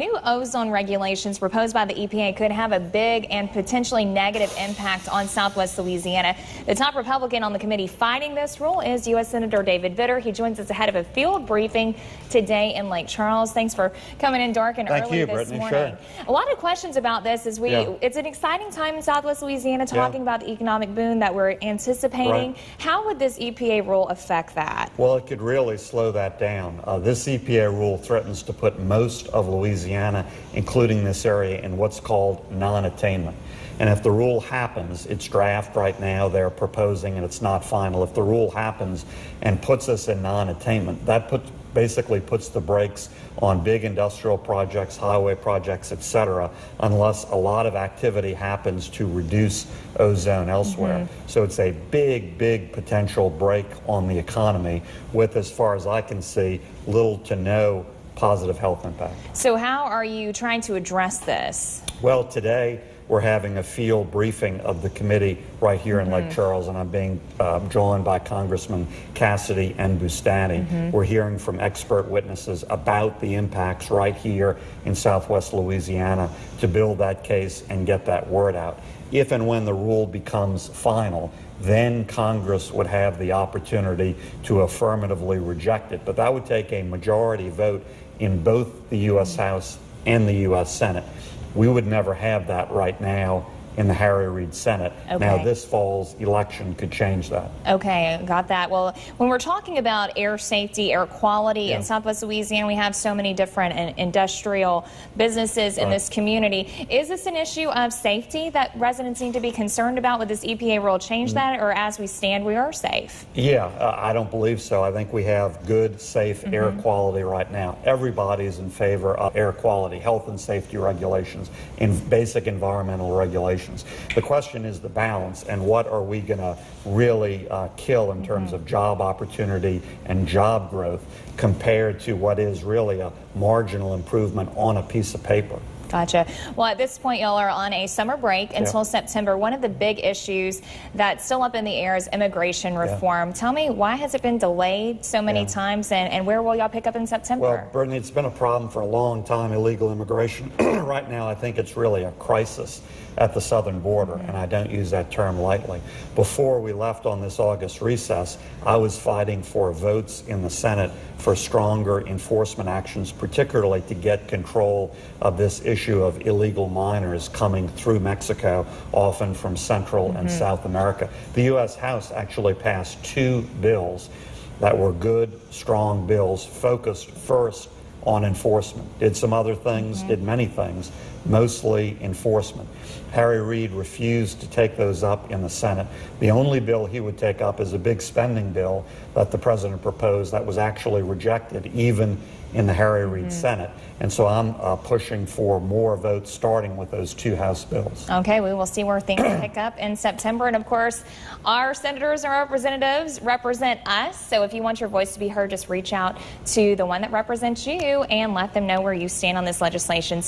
New ozone regulations proposed by the EPA could have a big and potentially negative impact on Southwest Louisiana. The top Republican on the committee fighting this rule is U.S. Senator David Vitter. He joins us ahead of a field briefing today in Lake Charles. Thanks for coming in dark and early this morning. Sure. A lot of questions about this as it's an exciting time in Southwest Louisiana talking about the economic boom that we're anticipating. Right. How would this EPA rule affect that? Well, it could really slow that down. This EPA rule threatens to put most of Louisiana, including this area, in what's called non-attainment. And if the rule happens, it's draft right now, they're proposing, and it's not final. If the rule happens and puts us in non-attainment, that basically puts the brakes on big industrial projects, highway projects, etc., unless a lot of activity happens to reduce ozone elsewhere. So it's a big potential brake on the economy with, as far as I can see, little to no positive health impact. So how are you trying to address this? Well, today we're having a field briefing of the committee right here in Lake Charles, and I'm being joined by Congressman Cassidy and Bustani. We're hearing from expert witnesses about the impacts right here in Southwest Louisiana to build that case and get that word out. If and when the rule becomes final, then Congress would have the opportunity to affirmatively reject it. But that would take a majority vote in both the U.S. House and the U.S. Senate. We would never have that right now in the Harry Reid Senate. Now, this fall's election could change that. Okay, got that. Well, when we're talking about air safety, air quality in Southwest Louisiana, we have so many different industrial businesses in this community. Is this an issue of safety that residents need to be concerned about? Would this EPA rule change that, or as we stand, we are safe? Yeah, I don't believe so. I think we have good, safe air quality right now. Everybody's in favor of air quality, health and safety regulations, and basic environmental regulations. The question is the balance, and what are we going to really kill in terms of job opportunity and job growth compared to what is really a marginal improvement on a piece of paper. Gotcha. Well, at this point, y'all are on a summer break until September. One of the big issues that's still up in the air is immigration reform. Tell me, why has it been delayed so many times, and where will y'all pick up in September? Well, Brittany, it's been a problem for a long time, illegal immigration. Right now, I think it's really a crisis at the southern border, and I don't use that term lightly. Before we left on this August recess, I was fighting for votes in the Senate for stronger enforcement actions, particularly to get control of this issue of illegal miners coming through Mexico, often from Central and South America. The U.S. House actually passed 2 bills that were good, strong bills, focused first on enforcement. Did some other things, did many things, mostly enforcement. Harry Reid refused to take those up in the Senate. The only bill he would take up is a big spending bill that the president proposed that was actually rejected even in the Harry Reid Senate. And so I'm pushing for more votes starting with those 2 House bills. Okay, we will see where things pick up in September. And of course, our senators and representatives represent us. So if you want your voice to be heard, just reach out to the one that represents you and let them know where you stand on this legislation.